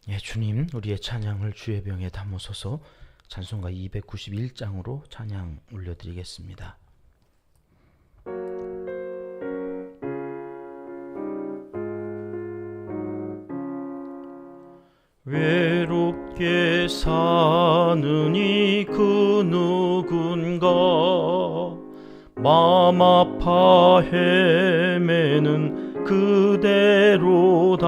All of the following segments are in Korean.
예, 주님, 우리의 찬양을 주의 병에 담으소서. 찬송가 291장으로 찬양 올려드리겠습니다. 외롭게 사느니 그 누군가 맘 아파 헤매는 그대로다.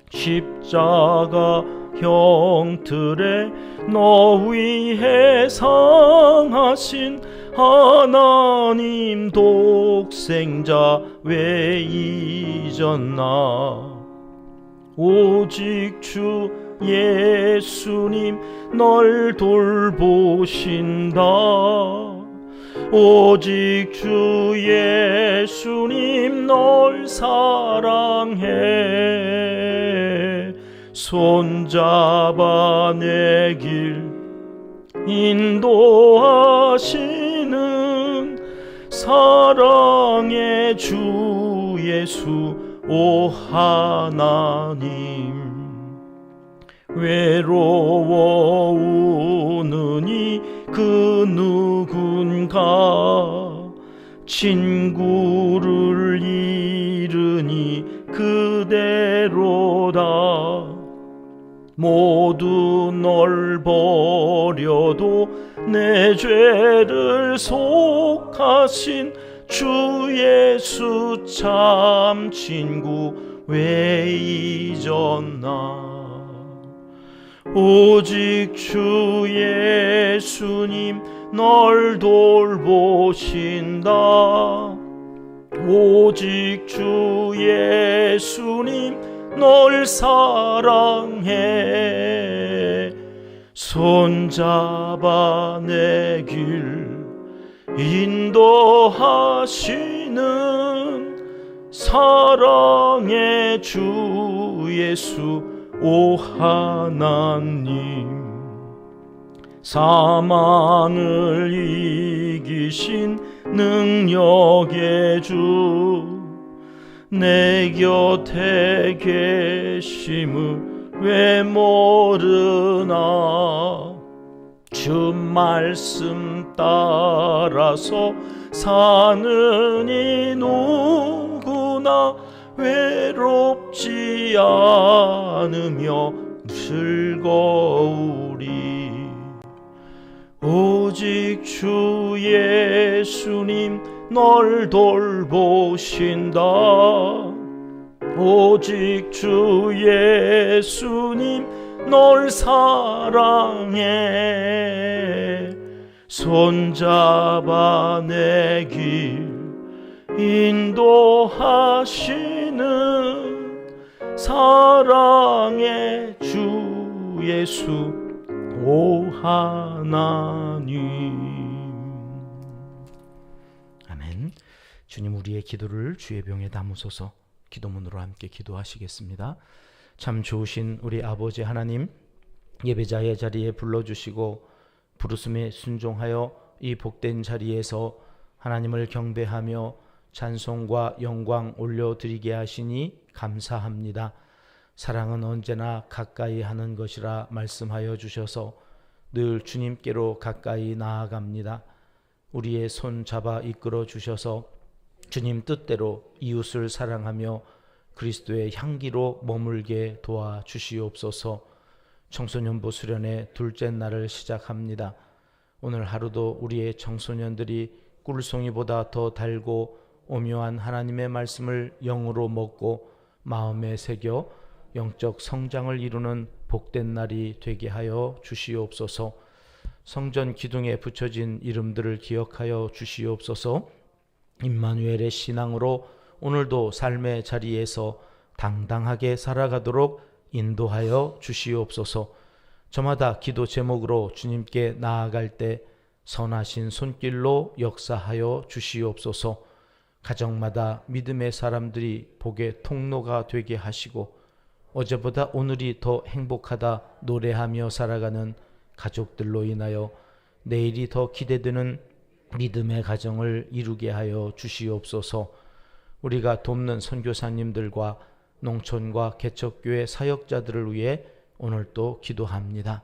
십자가 형틀에 너 위해 상하신 하나님 독생자 왜 잊었나. 오직 주 예수님 널 돌보신다. 오직 주 예수님 널 사랑해. 손잡아 내 길 인도하시는 사랑의 주 예수 오 하나님. 외로워 우느니 그 누군가 친구를 잃으니 그대로다. 모두 널 버려도 내 죄를 속하신 주 예수 참 친구 왜 잊었나. 오직 주 예수님 널 돌보신다. 오직 주 예수님 널 사랑해. 손잡아 내 길 인도하시는 사랑의 주 예수 오 하나님. 사망을 이기신 능력의 주 내 곁에 계심을 왜 모르나. 주 말씀 따라서 사는 이 누구나 외롭지 않으며 즐거우리. 오직 주 예수님 널 돌보신다. 오직 주 예수님 널 사랑해. 손잡아 내 길 인도하시는 사랑의 주 예수 오 하나님. 아멘. 주님, 우리의 기도를 주의 병에 담으소서. 기도문으로 함께 기도하시겠습니다. 참 좋으신 우리 아버지 하나님, 예배자의 자리에 불러주시고 부르심에 순종하여 이 복된 자리에서 하나님을 경배하며 찬송과 영광 올려드리게 하시니 감사합니다. 사랑은 언제나 가까이 하는 것이라 말씀하여 주셔서 늘 주님께로 가까이 나아갑니다. 우리의 손 잡아 이끌어 주셔서 주님 뜻대로 이웃을 사랑하며 그리스도의 향기로 머물게 도와주시옵소서. 청소년부 수련의 둘째 날을 시작합니다. 오늘 하루도 우리의 청소년들이 꿀송이보다 더 달고 오묘한 하나님의 말씀을 영으로 먹고 마음에 새겨 영적 성장을 이루는 복된 날이 되게 하여 주시옵소서. 성전 기둥에 붙여진 이름들을 기억하여 주시옵소서. 임마누엘의 신앙으로 오늘도 삶의 자리에서 당당하게 살아가도록 인도하여 주시옵소서. 저마다 기도 제목으로 주님께 나아갈 때 선하신 손길로 역사하여 주시옵소서. 가정마다 믿음의 사람들이 복의 통로가 되게 하시고 어제보다 오늘이 더 행복하다 노래하며 살아가는 가족들로 인하여 내일이 더 기대되는 믿음의 가정을 이루게 하여 주시옵소서. 우리가 돕는 선교사님들과 농촌과 개척교회 사역자들을 위해 오늘 또 기도합니다.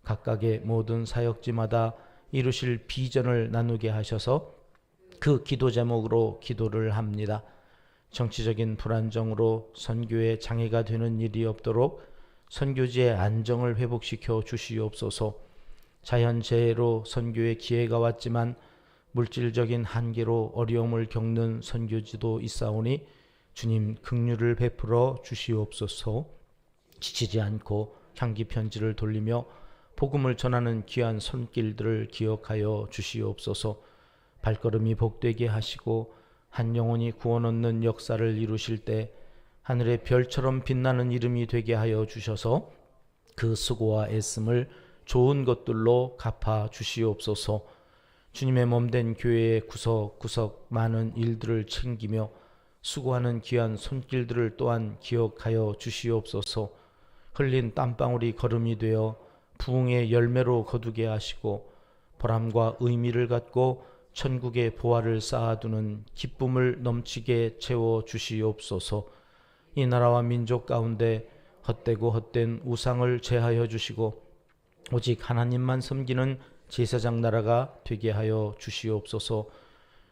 각각의 모든 사역지마다 이루실 비전을 나누게 하셔서 그 기도 제목으로 기도를 합니다. 정치적인 불안정으로 선교에 장애가 되는 일이 없도록 선교지의 안정을 회복시켜 주시옵소서. 자연재해로 선교에 기회가 왔지만 물질적인 한계로 어려움을 겪는 선교지도 있사오니 주님 긍휼을 베풀어 주시옵소서. 지치지 않고 향기 편지를 돌리며 복음을 전하는 귀한 손길들을 기억하여 주시옵소서. 발걸음이 복되게 하시고 한 영혼이 구원 얻는 역사를 이루실 때 하늘의 별처럼 빛나는 이름이 되게 하여 주셔서 그 수고와 애씀을 좋은 것들로 갚아 주시옵소서. 주님의 몸된 교회의 구석구석 많은 일들을 챙기며 수고하는 귀한 손길들을 또한 기억하여 주시옵소서. 흘린 땀방울이 걸음이 되어 부흥의 열매로 거두게 하시고 보람과 의미를 갖고 천국의 보화를 쌓아두는 기쁨을 넘치게 채워 주시옵소서. 이 나라와 민족 가운데 헛되고 헛된 우상을 제하여 주시고 오직 하나님만 섬기는 제사장 나라가 되게 하여 주시옵소서.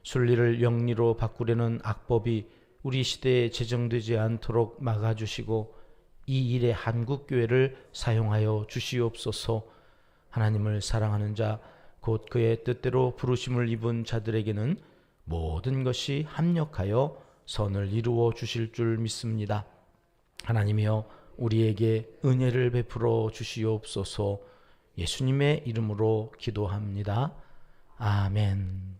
순리를 영리로 바꾸려는 악법이 우리 시대에 제정되지 않도록 막아주시고 이 일에 한국교회를 사용하여 주시옵소서. 하나님을 사랑하는 자 곧 그의 뜻대로 부르심을 입은 자들에게는 모든 것이 합력하여 선을 이루어 주실 줄 믿습니다. 하나님이여 우리에게 은혜를 베풀어 주시옵소서. 예수님의 이름으로 기도합니다. 아멘.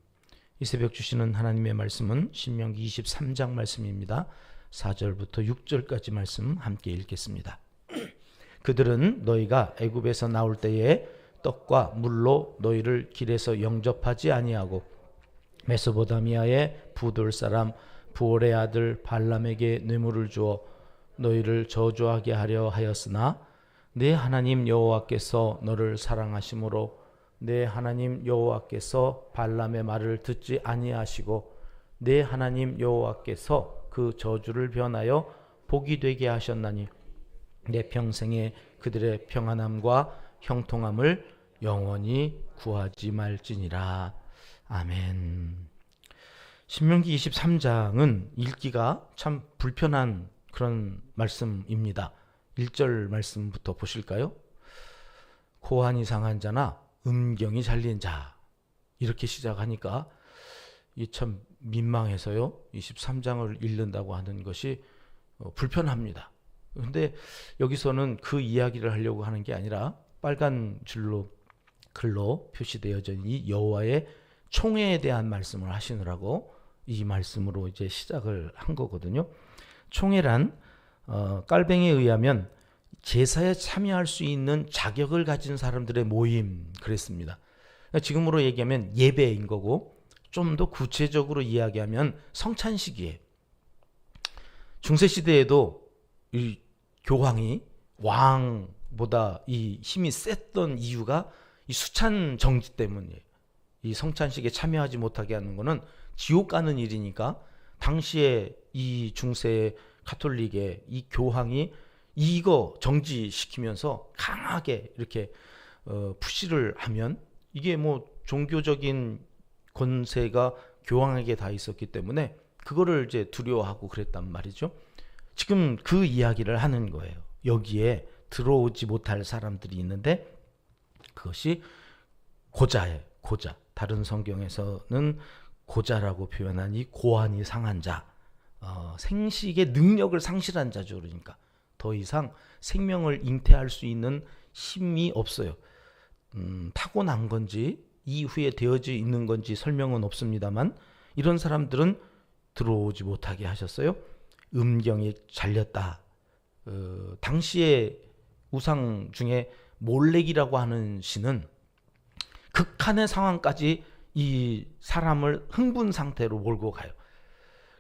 이 새벽 주시는 하나님의 말씀은 신명기 23장 말씀입니다. 4절부터 6절까지 말씀 함께 읽겠습니다. 그들은 너희가 애굽에서 나올 때에 떡과 물로 너희를 길에서 영접하지 아니하고 메소포타미아의 부돌 사람 부올의 아들 발람에게 뇌물을 주어 너희를 저주하게 하려 하였으나 내 하나님 여호와께서 너를 사랑하심으로 내 하나님 여호와께서 발람의 말을 듣지 아니하시고 내 하나님 여호와께서 그 저주를 변하여 복이 되게 하셨나니 내 평생에 그들의 평안함과 형통함을 영원히 구하지 말지니라. 아멘. 신명기 23장은 읽기가 참 불편한 그런 말씀입니다. 1절 말씀부터 보실까요? 고환이 상한 자나 음경이 잘린 자, 이렇게 시작하니까 이 참 민망해서요. 23장을 읽는다고 하는 것이 불편합니다. 그런데 여기서는 그 이야기를 하려고 하는 게 아니라 빨간 줄로 글로 표시되어져 있는 이 여호와의 총회에 대한 말씀을 하시느라고 이 말씀으로 이제 시작을 한 거거든요. 총회란 깔뱅이에 의하면 제사에 참여할 수 있는 자격을 가진 사람들의 모임 그랬습니다. 지금으로 얘기하면 예배인 거고 좀 더 구체적으로 이야기하면 성찬식이에요. 중세시대에도 이 교황이 왕보다 이 힘이 셌던 이유가 이 수찬 정지 때문이에요. 이 성찬식에 참여하지 못하게 하는 거는 지옥 가는 일이니까 당시에 이 중세 가톨릭의 이 교황이 이거 정지시키면서 강하게 이렇게 푸시를 하면 이게 뭐 종교적인 권세가 교황에게 다 있었기 때문에 그거를 이제 두려워하고 그랬단 말이죠. 지금 그 이야기를 하는 거예요. 여기에 들어오지 못할 사람들이 있는데 그것이 고자예요. 고자. 다른 성경에서는 고자라고 표현한 이 고환이 상한 자, 생식의 능력을 상실한 자죠. 그러니까 더 이상 생명을 잉태할 수 있는 힘이 없어요. 타고난 건지 이후에 되어져 있는 건지 설명은 없습니다만 이런 사람들은 들어오지 못하게 하셨어요. 음경이 잘렸다. 당시의 우상 중에 몰렉이라고 하는 신은 극한의 상황까지 이 사람을 흥분 상태로 몰고 가요.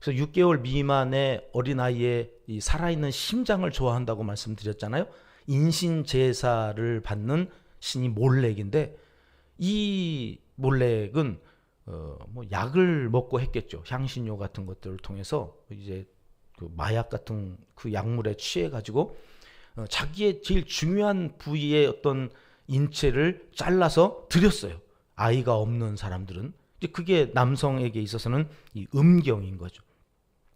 그래서 6개월 미만의 어린아이의 이 살아있는 심장을 좋아한다고 말씀드렸잖아요. 인신 제사를 받는 신이 몰렉인데 이 몰렉은 뭐 약을 먹고 했겠죠. 향신료 같은 것들을 통해서 이제 그 마약 같은 그 약물에 취해 가지고 자기의 제일 중요한 부위의 어떤 인체를 잘라서 드렸어요. 아이가 없는 사람들은 이제 그게 남성에게 있어서는 이 음경인 거죠.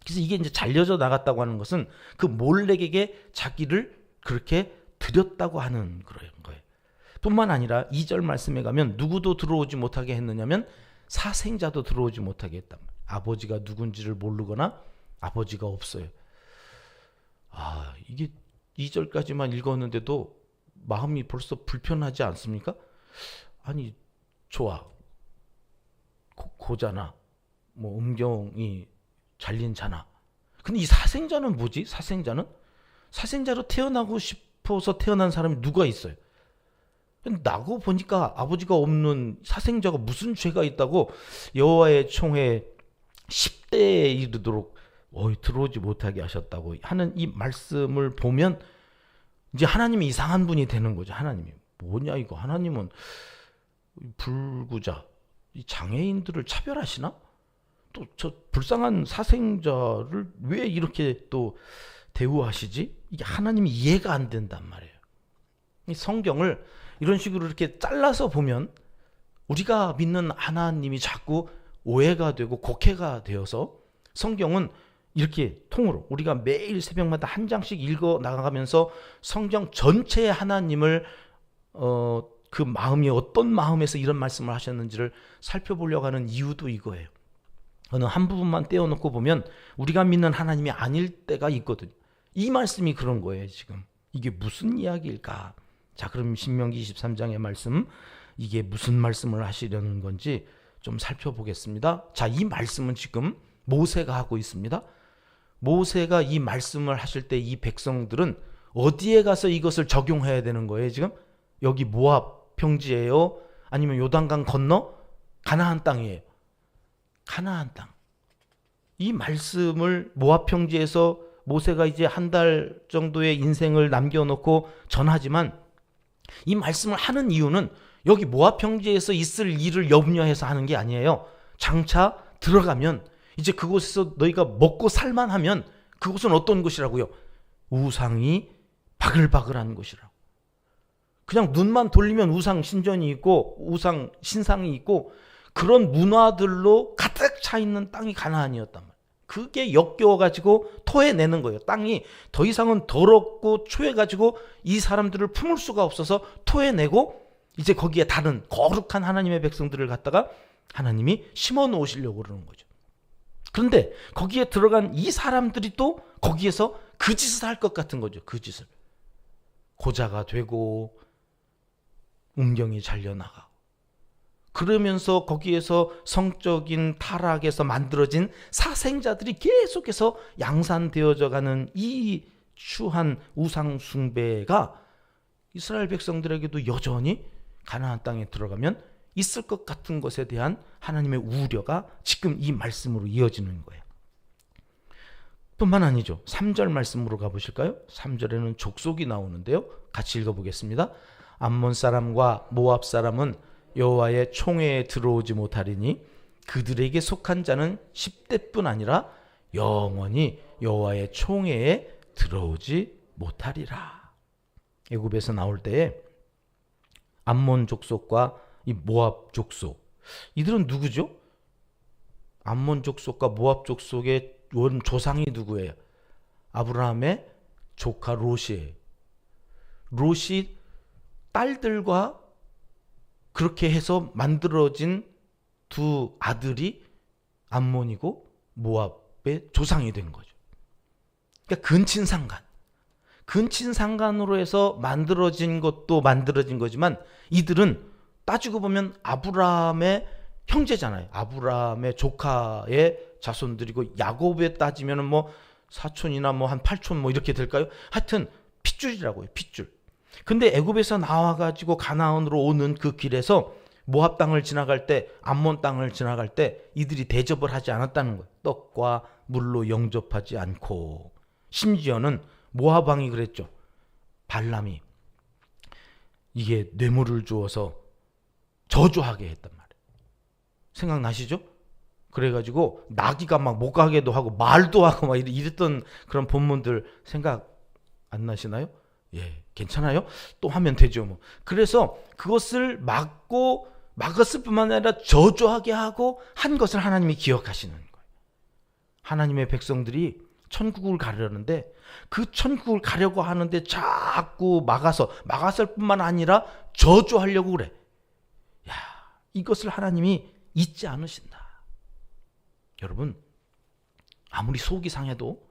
그래서 이게 이제 잘려져 나갔다고 하는 것은 그 몰렉에게 자기를 그렇게 드렸다고 하는 그런 거예요. 뿐만 아니라 2절 말씀에 가면 누구도 들어오지 못하게 했느냐면 사생자도 들어오지 못하게 했단 말이에요. 아버지가 누군지를 모르거나 아버지가 없어요. 이게 2절까지만 읽었는데도 마음이 벌써 불편하지 않습니까? 아니, 좋아. 고잖아. 뭐 음경이 잘린 자나. 근데 이 사생자는 뭐지? 사생자로 태어나고 싶어서 태어난 사람이 누가 있어요? 나고 보니까 아버지가 없는 사생자가 무슨 죄가 있다고 여호와의 총회에 10대에 이르도록 들어오지 못하게 하셨다고 하는 이 말씀을 보면 이제 하나님이 이상한 분이 되는 거죠. 하나님이 뭐냐 이거. 하나님은 불구자, 이 장애인들을 차별하시나? 또 저 불쌍한 사생자를 왜 이렇게 또 대우하시지? 이게 하나님이 이해가 안 된단 말이에요. 이 성경을 이런 식으로 이렇게 잘라서 보면 우리가 믿는 하나님이 자꾸 오해가 되고 곡해가 되어서 성경은 이렇게 통으로 우리가 매일 새벽마다 한 장씩 읽어 나가면서 성경 전체의 하나님을 그 마음이 어떤 마음에서 이런 말씀을 하셨는지를 살펴보려고 하는 이유도 이거예요. 어느 한 부분만 떼어놓고 보면 우리가 믿는 하나님이 아닐 때가 있거든요. 이 말씀이 그런 거예요. 지금 이게 무슨 이야기일까? 자, 그럼 신명기 23장의 말씀, 이게 무슨 말씀을 하시려는 건지 좀 살펴보겠습니다. 자, 이 말씀은 지금 모세가 하고 있습니다. 모세가 이 말씀을 하실 때 이 백성들은 어디에 가서 이것을 적용해야 되는 거예요? 지금 여기 모압 평지예요? 아니면 요단강 건너 가나안 땅이에요? 가나안 땅. 이 말씀을 모압 평지에서 모세가 이제 한 달 정도의 인생을 남겨놓고 전하지만 이 말씀을 하는 이유는 여기 모압 평지에서 있을 일을 염려해서 하는 게 아니에요. 장차 들어가면 이제 그곳에서 너희가 먹고 살만하면 그곳은 어떤 곳이라고요? 우상이 바글바글한 곳이라고. 그냥 눈만 돌리면 우상 신전이 있고 우상 신상이 있고 그런 문화들로 가득 차 있는 땅이 가나안이었단 말이에요. 그게 역겨워가지고 토해내는 거예요. 땅이 더 이상은 더럽고 초해가지고 이 사람들을 품을 수가 없어서 토해내고 이제 거기에 다른 거룩한 하나님의 백성들을 갖다가 하나님이 심어 놓으시려고 그러는 거죠. 그런데 거기에 들어간 이 사람들이 또 거기에서 그 짓을 할 것 같은 거죠. 그 짓을. 고자가 되고 음경이 잘려나가고 그러면서 거기에서 성적인 타락에서 만들어진 사생자들이 계속해서 양산되어져 가는 이 추한 우상 숭배가 이스라엘 백성들에게도 여전히 가나안 땅에 들어가면 있을 것 같은 것에 대한 하나님의 우려가 지금 이 말씀으로 이어지는 거예요. 뿐만 아니죠. 3절 말씀으로 가보실까요? 3절에는 족속이 나오는데요. 같이 읽어보겠습니다. 암몬 사람과 모압 사람은 여호와의 총회에 들어오지 못하리니 그들에게 속한 자는 10대뿐 아니라 영원히 여호와의 총회에 들어오지 못하리라. 애굽에서 나올 때에 암몬 족속과 이 모압 족속, 이들은 누구죠? 암몬 족속과 모압 족속의 원 조상이 누구예요? 아브라함의 조카 롯이에요. 롯이 딸들과 그렇게 해서 만들어진 두 아들이 암몬이고 모압의 조상이 된 거죠. 그러니까 근친상간으로 해서 만들어진 것도 만들어진 거지만 이들은 따지고 보면 아브라함의 형제잖아요. 아브라함의 조카의 자손들이고 야곱에 따지면 뭐 사촌이나 뭐 한 8촌 뭐 이렇게 될까요? 하여튼 핏줄이라고요. 핏줄. 근데 애굽에서 나와가지고 가나안으로 오는 그 길에서 모압 땅을 지나갈 때, 암몬 땅을 지나갈 때 이들이 대접을 하지 않았다는 거예요. 떡과 물로 영접하지 않고. 심지어는 모압 왕이 그랬죠. 발람이 이게 뇌물을 주어서 저주하게 했단 말이에요. 생각나시죠? 그래가지고 나귀가 막 못 가게도 하고 말도 하고 막 이랬던 그런 본문들 생각 안 나시나요? 예, 괜찮아요? 또 하면 되죠 뭐. 그래서 그것을 막았을 뿐만 아니라 저주하게 하고 한 것을 하나님이 기억하시는 거예요. 하나님의 백성들이 천국을 가려는데 그 천국을 가려고 하는데 자꾸 막았을 뿐만 아니라 저주하려고 그래. 야, 이것을 하나님이 잊지 않으신다. 여러분, 아무리 속이 상해도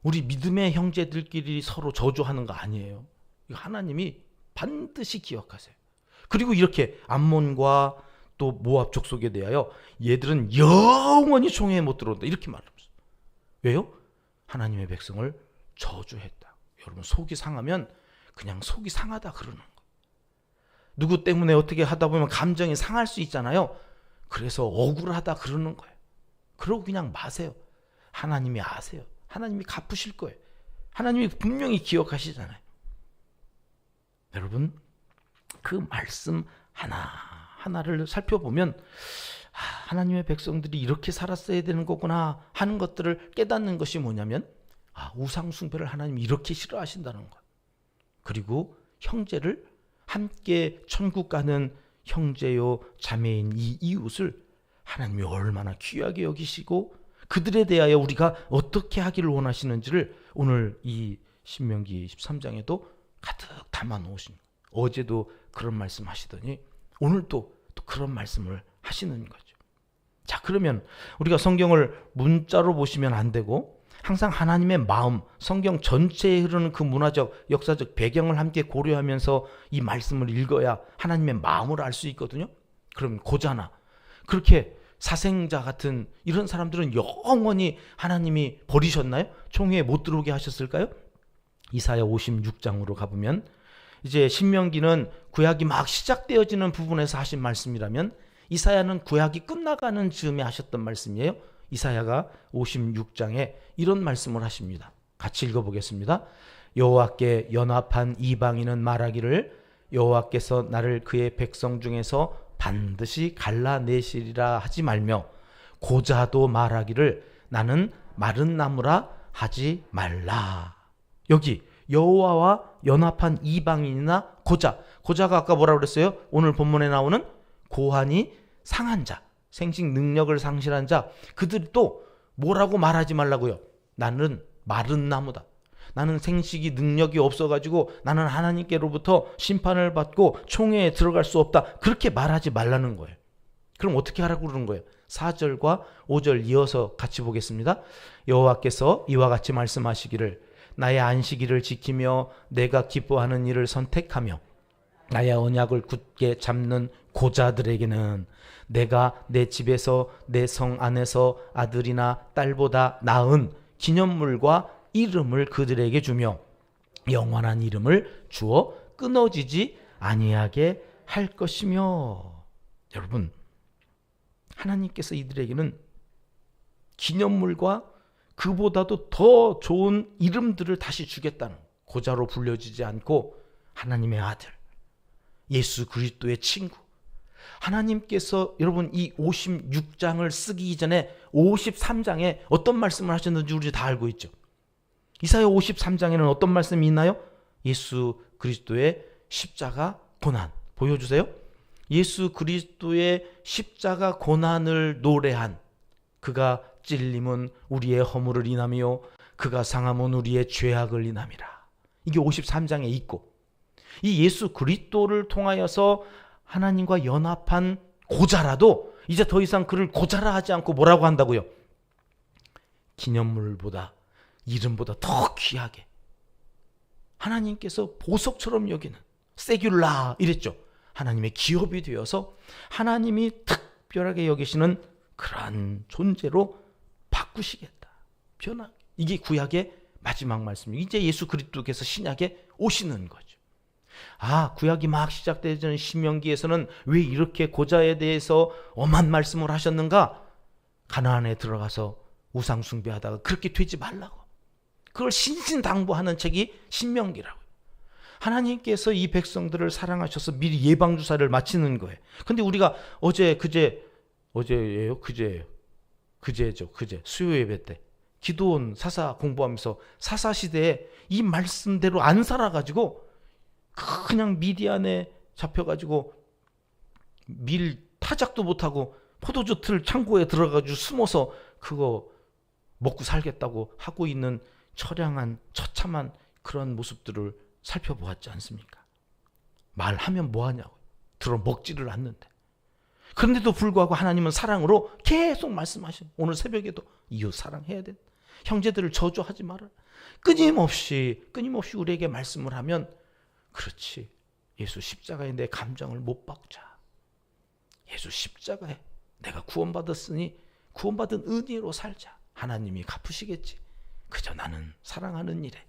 우리 믿음의 형제들끼리 서로 저주하는 거 아니에요. 이거 하나님이 반드시 기억하세요. 그리고 이렇게 암몬과 또 모압 족속에 대하여 얘들은 영원히 총회에 못 들어온다 이렇게 말합니다. 왜요? 하나님의 백성을 저주했다. 여러분, 속이 상하면 그냥 속이 상하다 그러는 거예요. 누구 때문에 어떻게 하다 보면 감정이 상할 수 있잖아요. 그래서 억울하다 그러는 거예요. 그러고 그냥 마세요. 하나님이 아세요. 하나님이 갚으실 거예요. 하나님이 분명히 기억하시잖아요. 여러분, 그 말씀 하나하나를 살펴보면 하나님의 백성들이 이렇게 살았어야 되는 거구나 하는 것들을 깨닫는 것이 뭐냐면 우상 숭배를 하나님이 이렇게 싫어하신다는 것. 그리고 형제를 함께 천국 가는 형제요 자매인 이 이웃을 하나님이 얼마나 귀하게 여기시고 그들에 대하여 우리가 어떻게 하기를 원하시는지를 오늘 이 신명기 13장에도 가득 담아 놓으신 거예요. 어제도 그런 말씀 하시더니 오늘 또 그런 말씀을 하시는 거죠. 자, 그러면 우리가 성경을 문자로 보시면 안 되고 항상 하나님의 마음, 성경 전체에 흐르는 그 문화적, 역사적 배경을 함께 고려하면서 이 말씀을 읽어야 하나님의 마음을 알 수 있거든요. 그럼 고자나 그렇게 사생자 같은 이런 사람들은 영원히 하나님이 버리셨나요? 총회에 못 들어오게 하셨을까요? 이사야 56장으로 가보면 이제 신명기는 구약이 막 시작되어지는 부분에서 하신 말씀이라면 이사야는 구약이 끝나가는 즈음에 하셨던 말씀이에요. 이사야가 56장에 이런 말씀을 하십니다. 같이 읽어보겠습니다. 여호와께 연합한 이방인은 말하기를 여호와께서 나를 그의 백성 중에서 반드시 갈라내시리라 하지 말며 고자도 말하기를 나는 마른 나무라 하지 말라. 여기 여호와와 연합한 이방인이나 고자가 아까 뭐라고 그랬어요? 오늘 본문에 나오는 고환이 상한 자, 생식 능력을 상실한 자, 그들이 또 뭐라고 말하지 말라고요? 나는 마른 나무다. 나는 생식이 능력이 없어가지고 나는 하나님께로부터 심판을 받고 총회에 들어갈 수 없다. 그렇게 말하지 말라는 거예요. 그럼 어떻게 하라고 그러는 거예요? 4절과 5절 이어서 같이 보겠습니다. 여호와께서 이와 같이 말씀하시기를 나의 안식일을 지키며 내가 기뻐하는 일을 선택하며 나의 언약을 굳게 잡는 고자들에게는 내가 내 집에서 내 성 안에서 아들이나 딸보다 나은 기념물과 이름을 그들에게 주며 영원한 이름을 주어 끊어지지 아니하게 할 것이며. 여러분, 하나님께서 이들에게는 기념물과 그보다도 더 좋은 이름들을 다시 주겠다는, 고자로 불려지지 않고 하나님의 아들, 예수 그리스도의 친구. 하나님께서 여러분 이 56장을 쓰기 이전에 53장에 어떤 말씀을 하셨는지 우리 다 알고 있죠. 이사야 53장에는 어떤 말씀이 있나요? 예수 그리스도의 십자가 고난. 보여주세요. 예수 그리스도의 십자가 고난을 노래한, 그가 찔림은 우리의 허물을 인하며 그가 상함은 우리의 죄악을 인함이라. 이게 53장에 있고, 이 예수 그리스도를 통하여서 하나님과 연합한 고자라도 이제 더 이상 그를 고자라 하지 않고 뭐라고 한다고요? 기념물보다, 이름보다 더 귀하게 하나님께서 보석처럼 여기는, 세귤라 이랬죠. 하나님의 기업이 되어서 하나님이 특별하게 여기시는 그러한 존재로 바꾸시겠다. 변하게. 이게 구약의 마지막 말씀이에요. 이제 예수 그리스도께서 신약에 오시는 거죠. 구약이 막 시작되는 신명기에서는 왜 이렇게 고자에 대해서 엄한 말씀을 하셨는가? 가나안에 들어가서 우상 숭배하다가 그렇게 되지 말라고. 그걸 신신당부하는 책이 신명기라고요. 하나님께서 이 백성들을 사랑하셔서 미리 예방주사를 마치는 거예요. 근데 우리가 어제예요? 그제예요? 그제죠. 그제 수요 예배 때 기도원 사사 공부하면서 사사 시대에 이 말씀대로 안 살아가지고 그냥 미디안에 잡혀가지고 밀 타작도 못하고 포도주 틀 창고에 들어가지고 숨어서 그거 먹고 살겠다고 하고 있는 처량한 처참한 그런 모습들을 살펴보았지 않습니까? 말하면 뭐하냐고. 들어 먹지를 않는데. 그런데도 불구하고 하나님은 사랑으로 계속 말씀하시고 오늘 새벽에도 이웃 사랑해야 돼. 형제들을 저주하지 마라. 끊임없이 우리에게 말씀을 하면 그렇지. 예수 십자가에 내 감정을 못 박자. 예수 십자가에 내가 구원받았으니 구원받은 은혜로 살자. 하나님이 갚으시겠지. 그저 나는 사랑하는 일에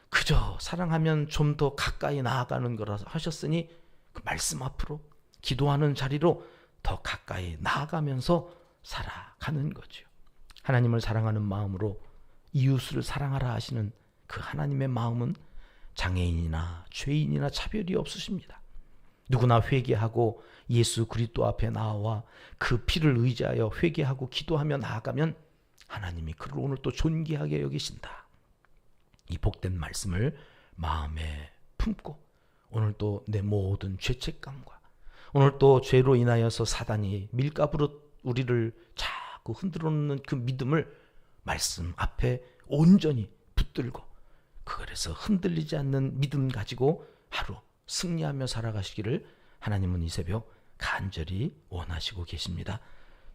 그저 사랑하면 좀 더 가까이 나아가는 거라 하셨으니 그 말씀 앞으로 기도하는 자리로 더 가까이 나아가면서 살아가는 거죠. 하나님을 사랑하는 마음으로 이웃을 사랑하라 하시는 그 하나님의 마음은 장애인이나 죄인이나 차별이 없으십니다. 누구나 회개하고 예수 그리스도 앞에 나와 그 피를 의지하여 회개하고 기도하며 나아가면 하나님이 그를 오늘 또 존귀하게 여기신다. 이 복된 말씀을 마음에 품고 오늘 또 내 모든 죄책감과 오늘 또 죄로 인하여서 사단이 밀가부로 우리를 자꾸 흔들어 놓는 그 믿음을 말씀 앞에 온전히 붙들고 그래서 흔들리지 않는 믿음 가지고 하루 승리하며 살아가시기를 하나님은 이 새벽 간절히 원하시고 계십니다.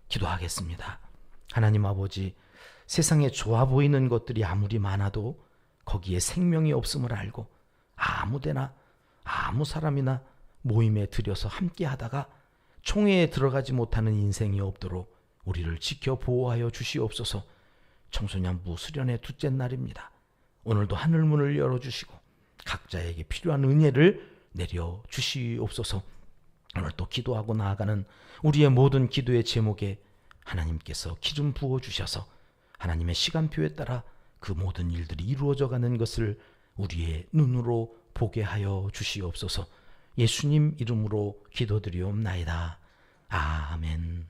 기도하겠습니다. 하나님 아버지, 세상에 좋아 보이는 것들이 아무리 많아도 거기에 생명이 없음을 알고 아무데나 아무 사람이나 모임에 들여서 함께 하다가 총회에 들어가지 못하는 인생이 없도록 우리를 지켜 보호하여 주시옵소서. 청소년부 수련의 둘째 날입니다. 오늘도 하늘문을 열어주시고 각자에게 필요한 은혜를 내려 주시옵소서. 오늘 또 기도하고 나아가는 우리의 모든 기도의 제목에 하나님께서 기름 부어주셔서 하나님의 시간표에 따라 그 모든 일들이 이루어져 가는 것을 우리의 눈으로 보게 하여 주시옵소서. 예수님 이름으로 기도드리옵나이다. 아멘.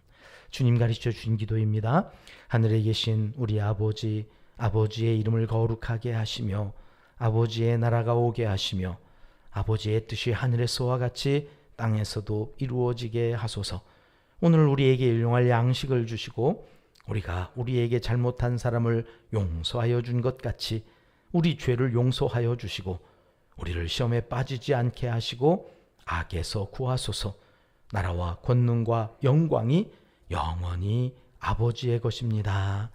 주님 가르쳐 주신 기도입니다. 하늘에 계신 우리 아버지, 아버지의 이름을 거룩하게 하시며 아버지의 나라가 오게 하시며 아버지의 뜻이 하늘에서와 같이 땅에서도 이루어지게 하소서. 오늘 우리에게 일용할 양식을 주시고 우리가 우리에게 잘못한 사람을 용서하여 준 것 같이 우리 죄를 용서하여 주시고 우리를 시험에 빠지지 않게 하시고 악에서 구하소서. 나라와 권능과 영광이 영원히 아버지의 것입니다.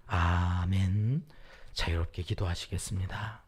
아멘. 자유롭게 기도하시겠습니다.